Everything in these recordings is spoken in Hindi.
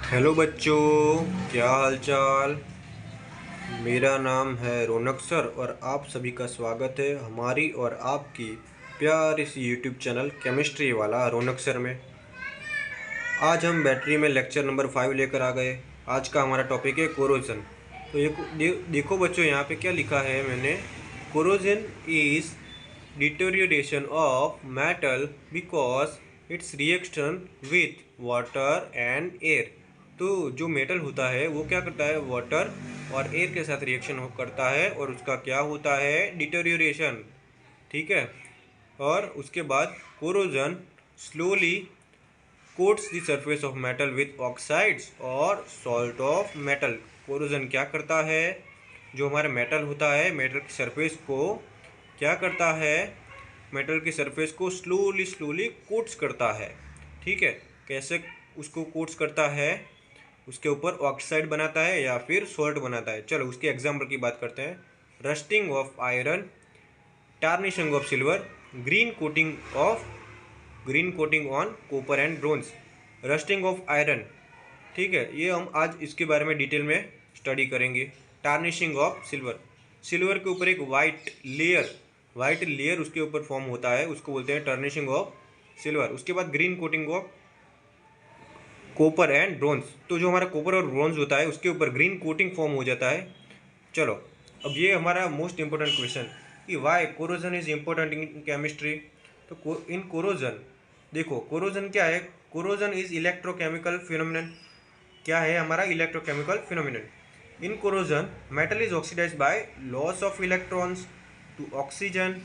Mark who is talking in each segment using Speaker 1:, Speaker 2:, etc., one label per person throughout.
Speaker 1: हेलो बच्चों, क्या हालचाल। मेरा नाम है रौनक सर और आप सभी का स्वागत है हमारी और आपकी प्यारी सी यूट्यूब चैनल केमिस्ट्री वाला रौनक सर में। आज हम बैटरी में लेक्चर नंबर 5 लेकर आ गए। आज का हमारा टॉपिक है कोरोजन। तो देखो बच्चों, यहाँ पे क्या लिखा है मैंने। Corrosion is deterioration of metal because it's reaction with water and air. तो जो मेटल होता है वो क्या करता है, वाटर और एयर के साथ रिएक्शन करता है और उसका क्या होता है, डिटोरिएशन। ठीक है। और उसके बाद corrosion slowly quotes the surface of metal with oxides और सॉल्ट ऑफ मेटल। कोरोजन क्या करता है, जो हमारा मेटल होता है मेटल की सरफेस को क्या करता है, मेटल की सरफेस को स्लोली स्लोली कोट्स करता है। ठीक है। कैसे उसको कोट्स करता है, उसके ऊपर ऑक्साइड बनाता है या फिर सॉल्ट बनाता है। चलो उसके एग्जाम्पल की बात करते हैं। Rusting of iron, tarnishing of silver, green coating on copper and bronze. Rusting of iron, ठीक है, ये हम आज इसके बारे में डिटेल में स्टडी करेंगे। टार्निशिंग ऑफ सिल्वर, सिल्वर के ऊपर एक वाइट लेयर उसके ऊपर फॉर्म होता है, उसको बोलते हैं टर्निशिंग ऑफ सिल्वर। उसके बाद green coating of copper and bronze, तो जो हमारा कॉपर और ब्रोंज होता है उसके ऊपर ग्रीन कोटिंग फॉर्म हो जाता है। चलो अब ये हमारा मोस्ट इंपॉर्टेंट क्वेश्चन कि why corrosion is important in chemistry. तो इन कोरोजन, देखो कोरोजन क्या है, कोरोजन इज इलेक्ट्रोकेमिकल फिनोमिनन। क्या है हमारा, electrochemical phenomenon. In corrosion metal is oxidise by loss of electrons to oxygen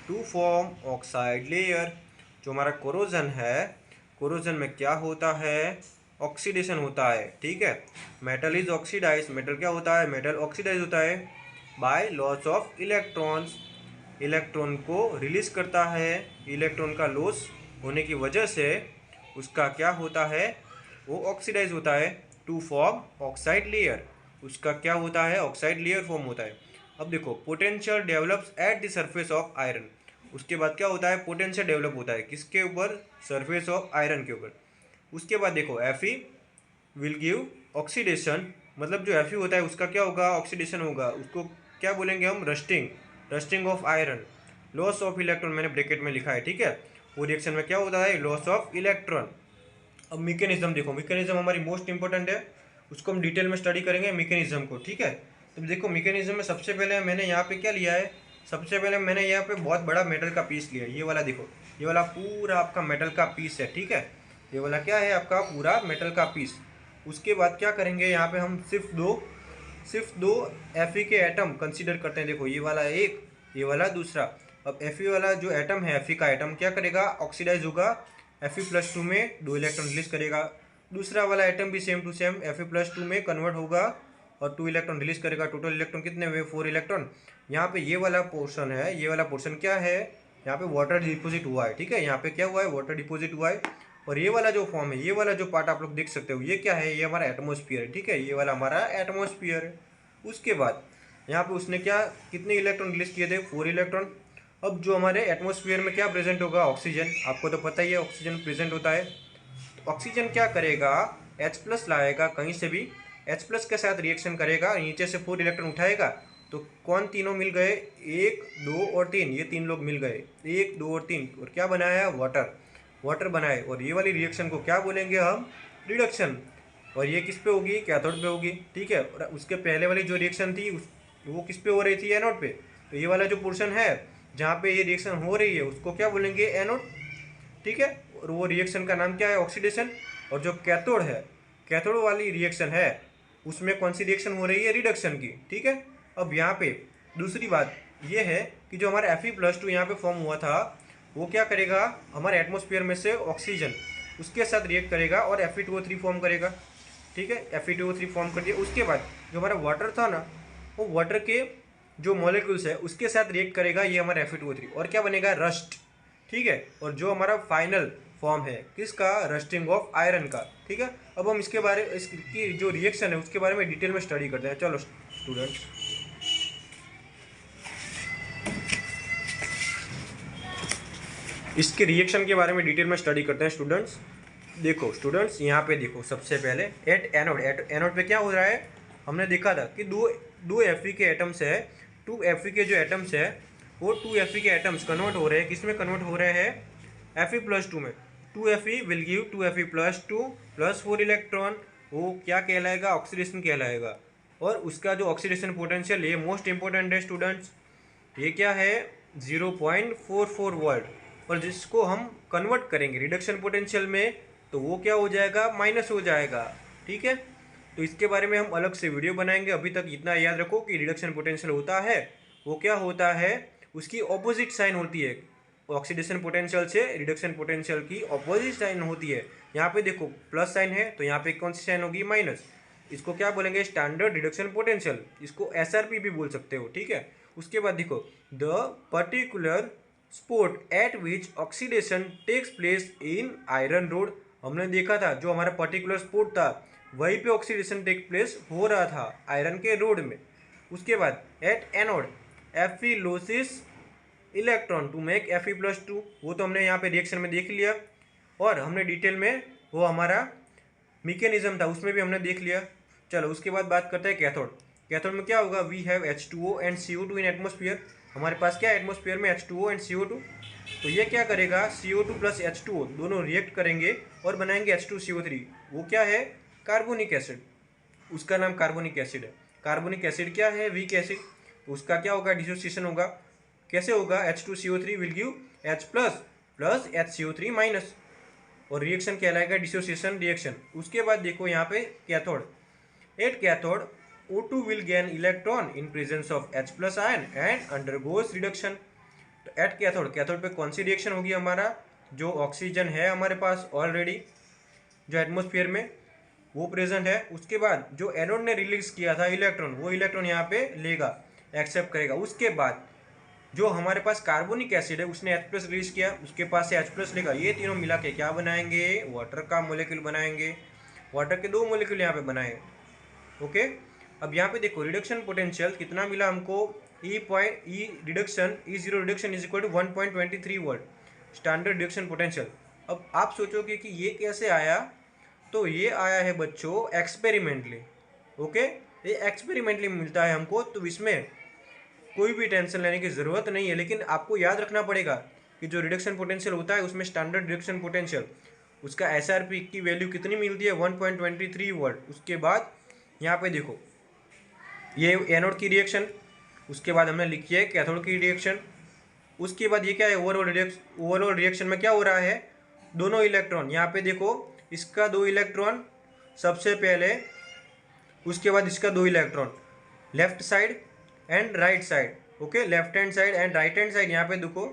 Speaker 1: to form oxide layer. जो हमारा कोरोजन है, कोरोजन में क्या होता है, ऑक्सीडेशन होता है। ठीक है। मेटल इज ऑक्सीडाइज, मेटल क्या होता है, मेटल ऑक्सीडाइज होता है bye loss of electrons, electron को रिलीज करता है। इलेक्ट्रॉन का लॉस होने की वजह से उसका क्या होता है, वो ऑक्सीडाइज होता है टू फॉर्म ऑक्साइड लेयर। उसका क्या होता है, ऑक्साइड लेयर फॉर्म होता है। अब देखो potential develops at the surface of iron. उसके बाद क्या होता है, पोटेंशियल डेवलप होता है किसके ऊपर, सरफेस ऑफ आयरन के ऊपर। उसके बाद देखो Fe विल गिव ऑक्सीडेशन, मतलब जो Fe होता है उसका क्या होगा, ऑक्सीडेशन होगा। उसको क्या बोलेंगे हम, rusting of iron. Loss of electron मैंने ब्रैकेट में लिखा है। ठीक है। वो रिएक्शन में क्या होता है, लॉस ऑफ इलेक्ट्रॉन। अब मैकेनिज्म देखो, मैकेनिज्म हमारी मोस्ट इंपॉर्टेंट है, उसको हम डिटेल में स्टडी करेंगे मैकेनिज्म को। ठीक है। तो देखो मैकेनिज्म में सबसे पहले मैंने यहाँ पे क्या लिया है, सबसे पहले मैंने यहाँ पे बहुत बड़ा मेटल का पीस लिया है। ये वाला देखो, ये वाला पूरा आपका मेटल का पीस है। ठीक है। ये वाला क्या है, आपका पूरा मेटल का पीस। उसके बाद क्या करेंगे, यहाँ पे हम सिर्फ दो Fe के एटम कंसीडर करते हैं। देखो ये वाला एक, ये वाला दूसरा। अब Fe वाला जो एटम है, Fe का एटम क्या करेगा, ऑक्सीडाइज होगा, Fe+2 में 2 इलेक्ट्रॉन रिलीज करेगा। दूसरा वाला एटम भी सेम टू सेम Fe+2 में कन्वर्ट होगा और 2 इलेक्ट्रॉन रिलीज करेगा। टोटल इलेक्ट्रॉन कितने हुए, 4 इलेक्ट्रॉन। यहाँ पे ये वाला पोर्शन है, ये वाला पोर्शन क्या है, यहाँ पे वाटर डिपोजिट हुआ है। ठीक है। यहाँ पे क्या हुआ है, वाटर डिपोजिट हुआ है। और ये वाला जो फॉर्म है, ये वाला जो पार्ट आप लोग देख सकते हो, ये क्या है, ये हमारा एटमोस्फियर है। ठीक है। ये वाला हमारा एटमोस्फियर है। उसके बाद यहाँ पे उसने क्या, कितने इलेक्ट्रॉन रिलीज किए थे, 4 इलेक्ट्रॉन। अब जो हमारे एटमोस्फियर में क्या प्रेजेंट होगा, ऑक्सीजन। आपको तो पता ही है ऑक्सीजन प्रेजेंट होता है। तो ऑक्सीजन क्या करेगा, H+ लाएगा कहीं से भी, H+ के साथ रिएक्शन करेगा, नीचे से 4 इलेक्ट्रॉन उठाएगा। तो कौन तीनों मिल गए, 1 2 और 3, ये 3 लोग मिल गए, 1 2 और 3, और क्या बनाया, वाटर बनाए। और ये वाली रिएक्शन को क्या बोलेंगे हम, रिडक्शन। और ये किस पे होगी, कैथोड पे होगी। ठीक है। और उसके पहले वाली जो रिएक्शन थी वो किस पे हो रही थी, एनोड पे। तो ये वाला जो पोर्शन है जहाँ पे ये रिएक्शन हो रही है उसको क्या बोलेंगे, एनोड। ठीक है। और वो रिएक्शन का नाम क्या है, ऑक्सीडेशन। और जो कैथोड है, कैथोड वाली रिएक्शन है, उसमें कौन सी रिएक्शन हो रही है, रिडक्शन की। ठीक है। अब यहाँ पे दूसरी बात ये है कि जो हमारा Fe+2 यहाँ पे फॉर्म हुआ था, वो क्या करेगा, हमारे एटमोस्फियर में से ऑक्सीजन उसके साथ रिएक्ट करेगा और Fe2O3 फॉर्म करेगा। ठीक है। Fe2O3 फॉर्म कर दिया। उसके बाद जो हमारा वाटर था ना, वो वाटर के जो मॉलिक्यूल्स है उसके साथ रिएक्ट करेगा, ये हमारा Fe2O3, और क्या बनेगा, रस्ट। ठीक है। और जो हमारा फाइनल फॉर्म है किसका, रस्टिंग ऑफ आयरन का। ठीक है। अब हम इसकी जो रिएक्शन है उसके बारे में डिटेल में स्टडी करते हैं। चलो स्टूडेंट्स, इसके रिएक्शन के बारे में डिटेल में स्टडी करते हैं स्टूडेंट्स। देखो स्टूडेंट्स, यहाँ पे देखो सबसे पहले एट एनोड पे क्या हो रहा है, हमने देखा था कि दो Fe के एटम्स है, 2 Fe के जो एटम्स है वो 2 Fe के एटम्स कन्वर्ट हो रहे हैं, किस में कन्वर्ट हो रहे हैं, Fe+2 में। 2 Fe will give 2 Fe+2 plus 4 electron, वो क्या कहलाएगा, ऑक्सीडेशन कहलाएगा। और उसका जो ऑक्सीडेशन पोटेंशियल, ये मोस्ट इंपॉर्टेंट है स्टूडेंट्स, ये क्या है 0.44 वोल्ट। और जिसको हम कन्वर्ट करेंगे रिडक्शन पोटेंशियल में तो वो क्या हो जाएगा, माइनस हो जाएगा। ठीक है, तो इसके बारे में हम अलग से वीडियो बनाएंगे। अभी तक इतना याद रखो कि रिडक्शन पोटेंशियल होता है वो क्या होता है, उसकी ऑपोजिट साइन होती है। ऑक्सीडेशन पोटेंशियल से रिडक्शन पोटेंशियल की ऑपोजिट साइन होती है। यहाँ पे देखो प्लस साइन है तो यहाँ पे कौन सी साइन होगी, माइनस। इसको क्या बोलेंगे, स्टैंडर्ड रिडक्शन पोटेंशियल, इसको SRP भी बोल सकते हो। ठीक है, उसके बाद देखो the particular spot at which oxidation takes place in iron rod. हमने देखा था जो हमारा पर्टिकुलर स्पॉट था वहीं पे ऑक्सीडेशन टेक प्लेस हो रहा था आयरन के रोड में। उसके बाद at anode Fe loses electron to make Fe+2, वो तो हमने यहाँ पे रिएक्शन में देख लिया। और हमने डिटेल में वो हमारा मैकेनिज्म था उसमें भी हमने देख लिया। चलो उसके बाद बात करते हैं कैथोड। कैथोड में क्या होगा, we have H2O and CO2 in atmosphere. हमारे पास क्या है एटमोस्फियर में, H2O एंड CO2। तो ये क्या करेगा, CO2 प्लस H2O दोनों रिएक्ट करेंगे और बनाएंगे H2CO3। वो क्या है, कार्बोनिक एसिड, उसका नाम कार्बोनिक एसिड है। कार्बोनिक एसिड क्या है, वीक एसिड, तो उसका क्या होगा, डिसोसिएशन होगा। कैसे होगा, H2CO3 will give H plus HCO3 minus, और रिएक्शन कहलाएगा डिसोसिएशन रिएक्शन। उसके बाद देखो यहाँ पे cathode, at cathode O2 will gain electron in presence of H plus ion and undergoes reduction. तो एट कैथोड पे कौन सी रिएक्शन होगी, हमारा जो ऑक्सीजन है हमारे पास ऑलरेडी जो एटमोस्फियर में वो प्रेजेंट है। उसके बाद जो एनोड ने रिलीज किया था इलेक्ट्रॉन, वो इलेक्ट्रॉन यहाँ पे लेगा, एक्सेप्ट करेगा। उसके बाद जो हमारे पास कार्बोनिक एसिड है उसने H+ रिलीज किया, उसके पास से H+ लेगा। ये तीनों मिला के क्या बनाएंगे, वाटर का मोलिक्यूल बनाएंगे। वाटर के 2 मोलिक्यूल यहाँ पे बनाए। ओके, अब यहाँ पे देखो रिडक्शन पोटेंशियल कितना मिला हमको, E0 reduction is equal to 1.23 volt standard reduction potential. अब आप सोचोगे कि ये कैसे आया, तो ये आया है बच्चों एक्सपेरिमेंटली। ओके, ये एक्सपेरिमेंटली मिलता है हमको, तो इसमें कोई भी टेंशन लेने की ज़रूरत नहीं है। लेकिन आपको याद रखना पड़ेगा कि जो रिडक्शन पोटेंशियल होता है उसमें स्टैंडर्ड रिडक्शन पोटेंशियल उसका SRP की वैल्यू कितनी मिलती है, 1.23 वोल्ट। उसके बाद यहाँ पे देखो ये एनोड की रिएक्शन, उसके बाद हमने लिखी है कैथोड की रिएक्शन। उसके बाद ये क्या है, ओवरऑल रिएक्शन में क्या हो रहा है, दोनों इलेक्ट्रॉन यहाँ पे देखो, इसका 2 इलेक्ट्रॉन सबसे पहले, उसके बाद इसका 2 electron left side and right side. Okay, left hand side and right hand side, यहाँ पे देखो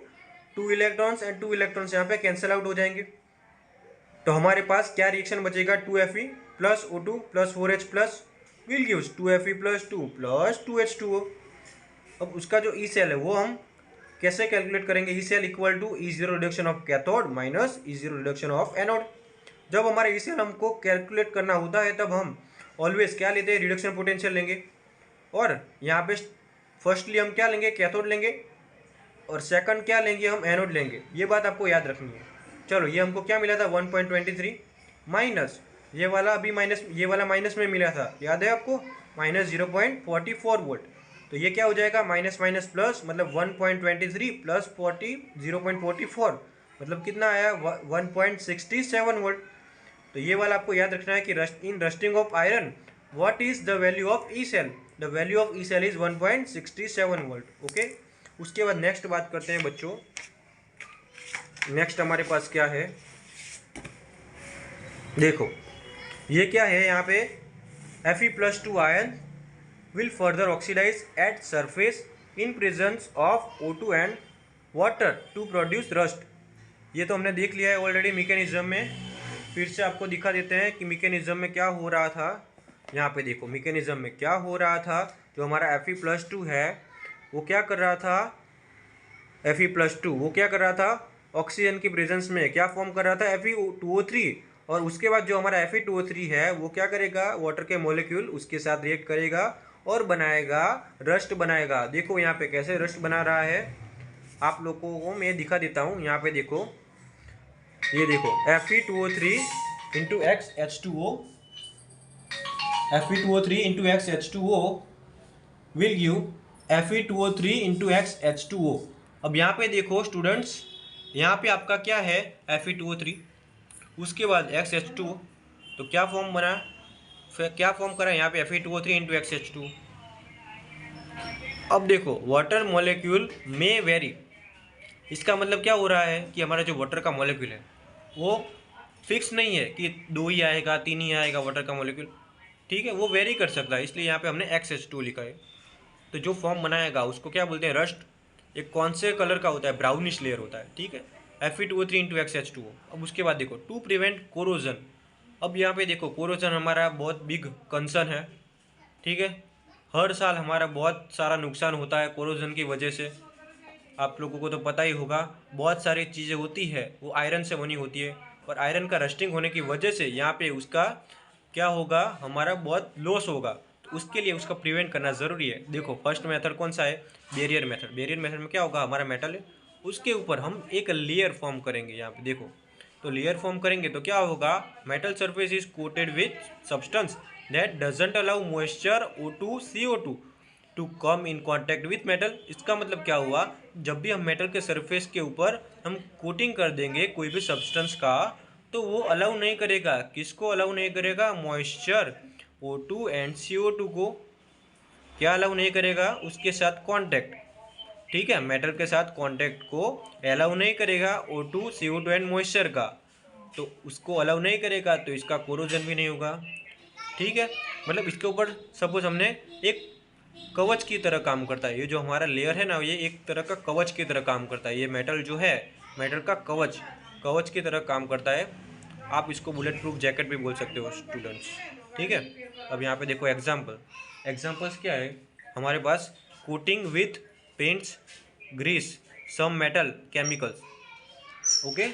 Speaker 1: 2 इलेक्ट्रॉन्स एंड 2 इलेक्ट्रॉन्स यहाँ पे कैंसिल आउट हो जाएंगे। तो हमारे पास क्या रिएक्शन बचेगा, 2Fe plus O2 plus 4H plus will gives 2Fe+2 plus 2H2O। अब उसका जो ई सेल है वो हम कैसे कैलकुलेट करेंगे, E cell equal to E0 reduction of cathode minus E0 reduction of anode. जब हमारा ई सेल हमको कैलकुलेट करना होता है तब हम ऑलवेज क्या लेते हैं, रिडक्शन पोटेंशियल लेंगे। और यहाँ पे फर्स्टली हम क्या लेंगे, कैथोड लेंगे, और सेकंड क्या लेंगे, हम एनोड लेंगे। ये बात आपको याद रखनी है। चलो ये हमको क्या मिला था 1.23 माइनस ये वाला अभी माइनस, ये वाला माइनस में मिला था, याद है आपको, माइनस 0.44 वोल्ट। तो ये क्या हो जाएगा, माइनस माइनस प्लस, मतलब 1.23 प्लस 0.44 मतलब कितना आया, 1.67 वोल्ट। तो ये वाला आपको याद रखना है कि in rusting of iron what is the value of E cell, the value of E cell is 1.67 volt. Okay, उसके बाद नेक्स्ट बात करते हैं बच्चों। नेक्स्ट हमारे पास क्या है, देखो ये क्या है, यहाँ पे Fe+2 ion will further oxidize at surface in presence of O2 and water to produce rust। ये तो हमने देख लिया है ऑलरेडी मैकेनिज्म में। फिर से आपको दिखा देते हैं कि मैकेनिज्म में क्या हो रहा था। यहाँ पे देखो मैकेनिज्म में क्या हो रहा था, जो हमारा Fe+2 है वो क्या कर रहा था, Fe+2 वो क्या कर रहा था, ऑक्सीजन की प्रेजेंस में क्या फॉर्म कर रहा था, Fe2O3। और उसके बाद जो हमारा Fe2O3 है वो क्या करेगा, वाटर के मॉलिक्यूल उसके साथ रिएक्ट करेगा और बनाएगा रस्ट बनाएगा। देखो यहाँ पे कैसे रस्ट बना रहा है, आप लोगों को मैं दिखा देता हूँ। यहाँ पे देखो, ये देखो Fe2O3 into x H2O, Fe2O3 into x H2O will give Fe2O3 into x H2O। अब यहाँ पे देखो स्टूडेंट्स, यहाँ पे आपका क्या है Fe2O3, उसके बाद एक्स H2O, तो क्या फॉर्म बना, फिर क्या फॉर्म करा यहाँ पे Fe2O3 इंटू एक्स H2O। अब देखो वाटर मॉलिक्यूल में वेरी, इसका मतलब क्या हो रहा है कि हमारा जो वाटर का मॉलिक्यूल है वो फिक्स नहीं है कि 2 ही आएगा 3 ही आएगा वाटर का मॉलिक्यूल, ठीक है, वो वेरी कर सकता है, इसलिए यहाँ पे हमने XH2 लिखा है। तो जो फॉर्म बनाएगा उसको क्या बोलते हैं, रस्ट। एक कौन से कलर का होता है, ब्राउनिश लेयर होता है, ठीक है, Fe2O3 इंटू XH2O। अब उसके बाद देखो टू प्रिवेंट कोरोजन। अब यहाँ पे देखो कोरोजन हमारा बहुत बिग कंसर्न है, ठीक है, हर साल हमारा बहुत सारा नुकसान होता है कोरोजन की वजह से। आप लोगों को तो पता ही होगा, बहुत सारी चीज़ें होती है वो आयरन से बनी होती है, और आयरन का रस्टिंग होने की वजह से यहाँ पे उसका क्या होगा, हमारा बहुत लॉस होगा। तो उसके लिए उसका प्रिवेंट करना ज़रूरी है। देखो फर्स्ट मेथड कौन सा है, बैरियर मेथड। बैरियर मेथड में क्या होगा, हमारा मेटल है उसके ऊपर हम एक लेयर फॉर्म करेंगे। यहाँ पे देखो, तो लेयर फॉर्म करेंगे तो क्या होगा, metal surface is coated with substance that doesn't allow moisture O2 CO2 to come in contact with metal. इसका मतलब क्या हुआ, जब भी हम मेटल के सरफेस के ऊपर हम कोटिंग कर देंगे कोई भी सब्सटेंस का, तो वो अलाउ नहीं करेगा, किसको अलाउ नहीं करेगा, मॉइस्चर O2 एंड CO2 को क्या अलाउ नहीं करेगा, उसके साथ कांटेक्ट, ठीक है, मेटल के साथ कांटेक्ट को अलाउ नहीं करेगा O2 CO2 एंड मॉइस्चर का, तो उसको अलाउ नहीं करेगा, तो इसका कोरोजन भी नहीं होगा, ठीक है। मतलब इसके ऊपर सपोज हमने एक कवच की तरह काम करता है, ये जो हमारा लेयर है ना, ये एक तरह का कवच की तरह काम करता है। ये मेटल जो है, मेटल का कवच की तरह काम करता है। आप इसको बुलेट प्रूफ जैकेट भी बोल सकते हो स्टूडेंट्स, ठीक है। अब यहाँ पे देखो एग्जाम्पल्स क्या है हमारे पास, coating with paints, grease, some metal, chemicals, okay.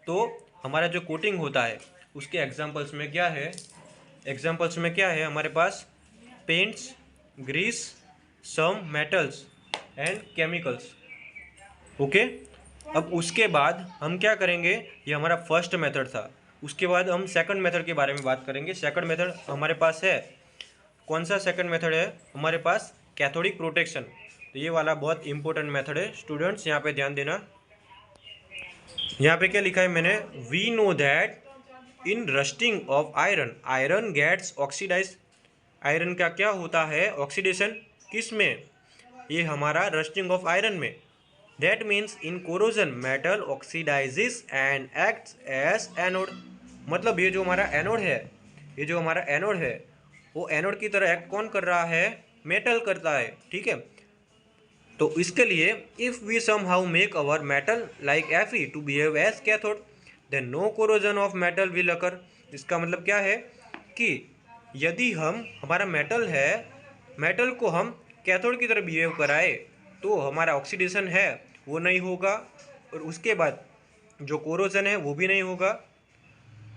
Speaker 1: तो हमारा जो कोटिंग होता है उसके एग्जाम्पल्स में क्या है, हमारे पास paints, grease, some metals and chemicals, okay. अब उसके बाद हम क्या करेंगे, ये हमारा फर्स्ट मेथड था, उसके बाद हम सेकंड मेथड के बारे में बात करेंगे। सेकंड मेथड हमारे पास है, कौन सा सेकंड मेथड है हमारे पास, कैथोडिक प्रोटेक्शन। तो ये वाला बहुत इंपॉर्टेंट मेथड है स्टूडेंट्स, यहाँ पे ध्यान देना। यहाँ पे क्या लिखा है मैंने, we know that in rusting of iron gets oxidise. Iron का क्या होता है, ऑक्सीडेशन, किस में, ये हमारा रस्टिंग ऑफ आयरन में। That means in corrosion metal oxidises and acts as anode. मतलब ये जो हमारा एनोड है, वो एनोड की तरह एक्ट कौन कर रहा है, मेटल करता है, ठीक है। तो इसके लिए if we somehow make our metal like Fe to behave as cathode, then no corrosion of metal will occur. इसका मतलब क्या है कि यदि हमारा मेटल है, मेटल को हम कैथोड की तरह बिहेव कराए, तो हमारा ऑक्सीडेशन है वो नहीं होगा, और उसके बाद जो कोरोजन है वो भी नहीं होगा,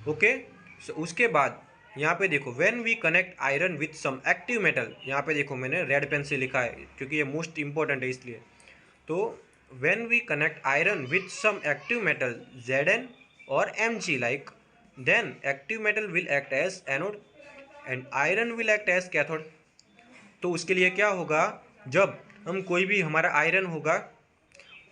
Speaker 1: ओके। उसके बाद यहाँ पे देखो, when we connect iron with some active metal, यहाँ पे देखो मैंने रेड पेन से लिखा है क्योंकि ये मोस्ट इंपॉर्टेंट है इसलिए। तो when we connect iron with some active metal Zn और Mg like, then active metal will act as anode and iron will act as cathode. तो उसके लिए क्या होगा, जब हम कोई भी हमारा आयरन होगा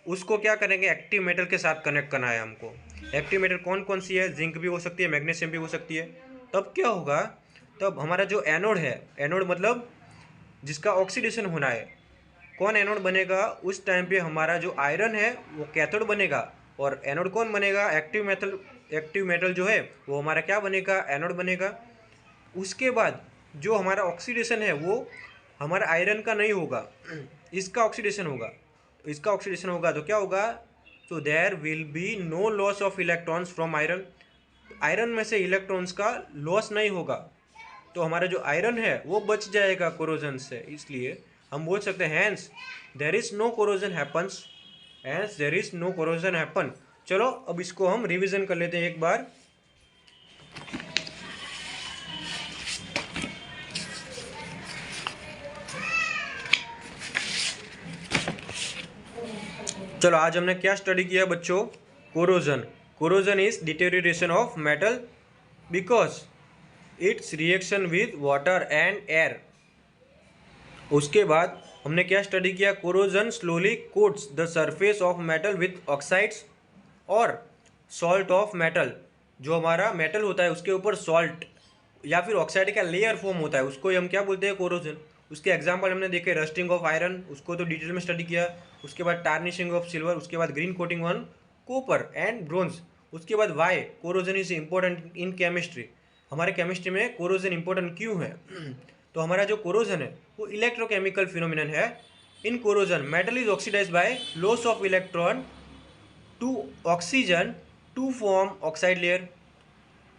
Speaker 1: उसको क्या करेंगे, एक्टिव मेटल के साथ कनेक्ट करना है हमको। एक्टिव मेटल कौन कौन सी है, जिंक भी हो सकती है, मैग्नीशियम भी हो सकती है। तब क्या होगा, तब हमारा जो एनोड है, एनोड मतलब जिसका ऑक्सीडेशन होना है, कौन एनोड बनेगा, उस टाइम पे हमारा जो आयरन है वो कैथोड बनेगा, और एनोड कौन बनेगा, एक्टिव मेटल जो है वो हमारा क्या बनेगा, एनोड बनेगा। उसके बाद जो हमारा ऑक्सीडेशन है वो हमारा आयरन का नहीं होगा, इसका ऑक्सीडेशन होगा। तो क्या होगा, तो there will be no loss of electrons from iron. Iron में से इलेक्ट्रॉन्स का लॉस नहीं होगा, तो हमारा जो आयरन है वो बच जाएगा कोरोजन से। इसलिए हम बोल सकते हैं hence there is no corrosion happen. चलो अब इसको हम रिवीजन कर लेते हैं एक बार। चलो आज हमने क्या स्टडी किया बच्चों, corrosion is deterioration of metal because it's reaction with water and air. उसके बाद हमने क्या स्टडी किया, corrosion slowly quotes the surface of metal with oxides और सॉल्ट ऑफ मेटल। जो हमारा मेटल होता है उसके ऊपर सॉल्ट या फिर ऑक्साइड का लेयर फॉर्म होता है, उसको हम क्या बोलते हैं, कोरोजन। उसके एग्जांपल हमने देखे, रस्टिंग ऑफ आयरन, उसको तो डिटेल में स्टडी किया। उसके बाद टार्निशिंग ऑफ सिल्वर, उसके बाद green coating on copper and bronze. उसके बाद why corrosion is important in chemistry. हमारे केमिस्ट्री में कोरोजन इंपॉर्टेंट क्यों है? तो हमारा जो कोरोजन है वो इलेक्ट्रोकेमिकल फिनोमिनन है। In corrosion metal is oxidise by loss of electron to oxygen to form oxide layer.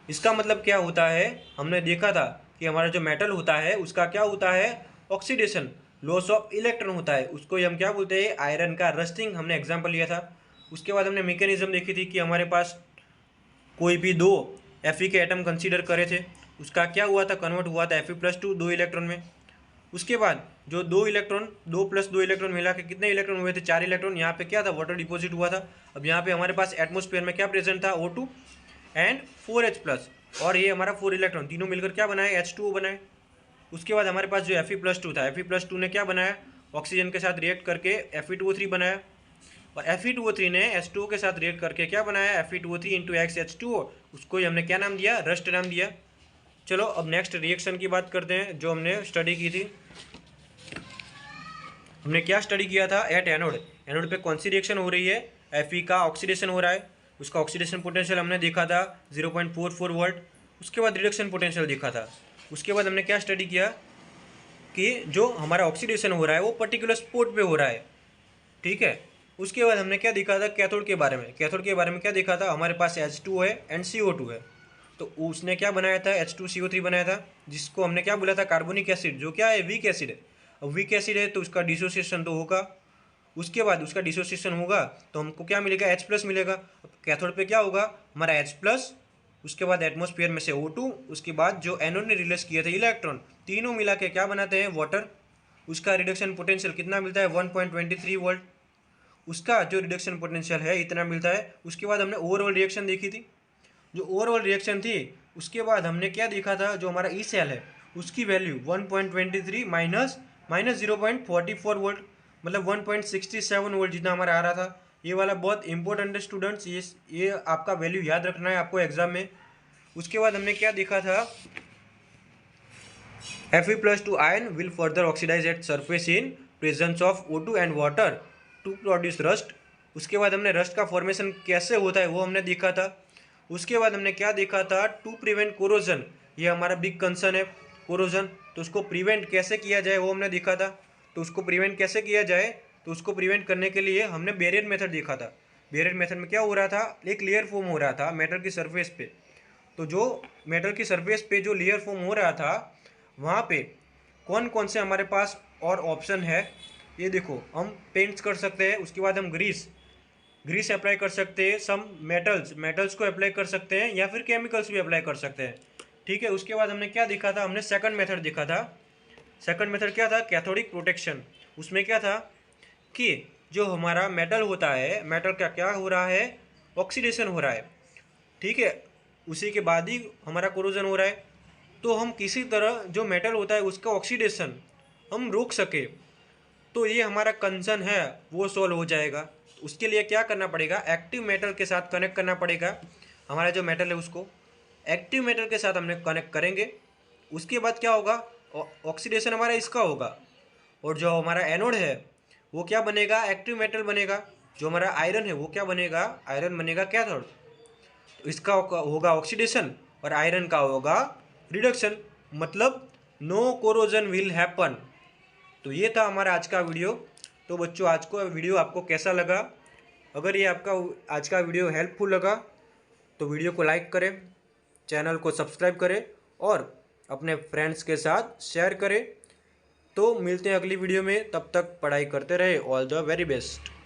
Speaker 1: इसका मतलब क्या होता है, हमने देखा था कि हमारा जो मेटल होता है उसका क्या होता है, ऑक्सीडेशन, लॉस ऑफ इलेक्ट्रॉन होता है, उसको हम क्या बोलते हैं, आयरन का रस्टिंग, हमने एग्जांपल लिया था। उसके बाद हमने मैकेनिज्म देखी थी कि हमारे पास कोई भी दो Fe के एटम कंसीडर करे थे, उसका क्या हुआ था, कन्वर्ट हुआ था Fe+2 2 इलेक्ट्रॉन में। उसके बाद जो 2 + 2 इलेक्ट्रॉन मिला के कितने इलेक्ट्रॉन हुए थे, 4 इलेक्ट्रॉन। यहाँ पे क्या था, वाटर डिपॉजिट हुआ था। अब यहाँ पे हमारे पास एटमोस्फेयर में क्या प्रेजेंट था, O2 एंड 4H+, और ये हमारा 4 इलेक्ट्रॉन तीनों मिलकर क्या बनाए, H2O बनाए। उसके बाद हमारे पास जो Fe+2 था, Fe+2 ने क्या बनाया, ऑक्सीजन के साथ रिएक्ट करके Fe2O3 बनाया, और Fe2O3 ने H2O के साथ रिएक्ट करके क्या बनाया, Fe2O3 × X उसको ही हमने क्या नाम दिया, रस्ट नाम दिया। चलो अब नेक्स्ट रिएक्शन की बात करते हैं जो हमने स्टडी की थी। हमने क्या स्टडी किया था, एट एनोड। एनोड पे कौन सी रिएक्शन हो रही है, Fe का ऑक्सीडेशन हो रहा है। उसका ऑक्सीडेशन पोटेंशियल हमने देखा था 0.44 वोल्ट। उसके बाद रिडक्शन पोटेंशियल देखा था। उसके बाद हमने क्या स्टडी किया कि जो हमारा ऑक्सीडेशन हो रहा है वो पर्टिकुलर स्पॉट पे हो रहा है, ठीक है। उसके बाद हमने क्या देखा था, कैथोड के बारे में। कैथोड के बारे में क्या देखा था, हमारे पास H2O है एंड CO2 है, तो उसने क्या बनाया था, H2CO3 बनाया था, जिसको हमने क्या बोला था, कार्बोनिक एसिड, जो क्या है, वीक एसिड है। अब वीक एसिड है तो उसका डिसोसिएशन तो होगा। उसके बाद उसका डिसोसिएशन होगा तो हमको क्या मिलेगा, H+ मिलेगा। अब कैथोड पे क्या होगा, हमारा H+, उसके बाद एटमॉस्फेयर में से O2, उसके बाद जो एनोड ने रिलीज किए थे इलेक्ट्रॉन, तीनों मिला के क्या बनाते हैं, वाटर। उसका रिडक्शन पोटेंशियल कितना मिलता है, 1.23 वोल्ट। उसका जो रिडक्शन पोटेंशियल है इतना मिलता है। उसके बाद हमने ओवरऑल रिएक्शन देखी थी। जो ओवरऑल रिएक्शन थी उसके बाद हमने क्या देखा था, जो हमारा ई सेल है उसकी वैल्यू 1.23 माइनस 0.44 वोल्ट, मतलब 1.67 वोल्ट जितना हमारा आ रहा था। ये वाला बहुत इंपॉर्टेंट है स्टूडेंट्स, ये आपका वैल्यू याद रखना है आपको एग्जाम में। उसके बाद हमने क्या देखा था, Fe+2 ion will further oxidize at surface in presence of O2 and water to produce rust। उसके बाद हमने रस्ट का फॉर्मेशन कैसे होता है वो हमने देखा था। उसके बाद हमने क्या देखा था, टू प्रिवेंट कोरोजन, ये हमारा बिग कंसर्न है कोरोजन, तो उसको प्रिवेंट कैसे किया जाए वो हमने देखा था। तो उसको प्रिवेंट कैसे किया जाए, तो उसको प्रिवेंट करने के लिए हमने बैरियर मेथड देखा था। बैरियर मेथड में क्या हो रहा था, एक लेयर फॉर्म हो रहा था मेटल की सरफेस पे। तो जो मेटल की सरफेस पे जो लेयर फॉर्म हो रहा था वहाँ पे कौन कौन से हमारे पास और ऑप्शन है, ये देखो, हम पेंट्स कर सकते हैं। उसके बाद हम ग्रीस अप्लाई कर सकते हैं, सम मेटल्स को अप्लाई कर सकते हैं, या फिर केमिकल्स भी अप्लाई कर सकते हैं, ठीक है। उसके बाद हमने क्या देखा था, हमने सेकंड मेथड देखा था। सेकंड मेथड क्या था, कैथोडिक प्रोटेक्शन। उसमें क्या था कि जो हमारा मेटल होता है, मेटल का क्या हो रहा है, ऑक्सीडेशन हो रहा है, ठीक है। उसी के बाद ही हमारा कोरोजन हो रहा है। तो हम किसी तरह जो मेटल होता है उसका ऑक्सीडेशन हम रोक सके, तो ये हमारा कंसर्न है वो सॉल्व हो जाएगा। उसके लिए क्या करना पड़ेगा, एक्टिव मेटल के साथ कनेक्ट करना पड़ेगा। हमारा जो मेटल है उसको एक्टिव मेटल के साथ हमने कनेक्ट करेंगे। उसके बाद क्या होगा, ऑक्सीडेशन हमारा इसका होगा, और जो हमारा एनोड है वो क्या बनेगा, एक्टिव मेटल बनेगा। जो हमारा आयरन है वो क्या बनेगा, आयरन बनेगा कैथोड। तो इसका होगा ऑक्सीडेशन और आयरन का होगा रिडक्शन, मतलब नो कोरोजन विल हैपन। तो ये था हमारा आज का वीडियो। तो बच्चों, आज का वीडियो आपको कैसा लगा? अगर ये आपका आज का वीडियो हेल्पफुल लगा तो वीडियो को लाइक करें, चैनल को सब्सक्राइब करें और अपने फ्रेंड्स के साथ शेयर करें। तो मिलते हैं अगली वीडियो में, तब तक पढ़ाई करते रहे। All the very best.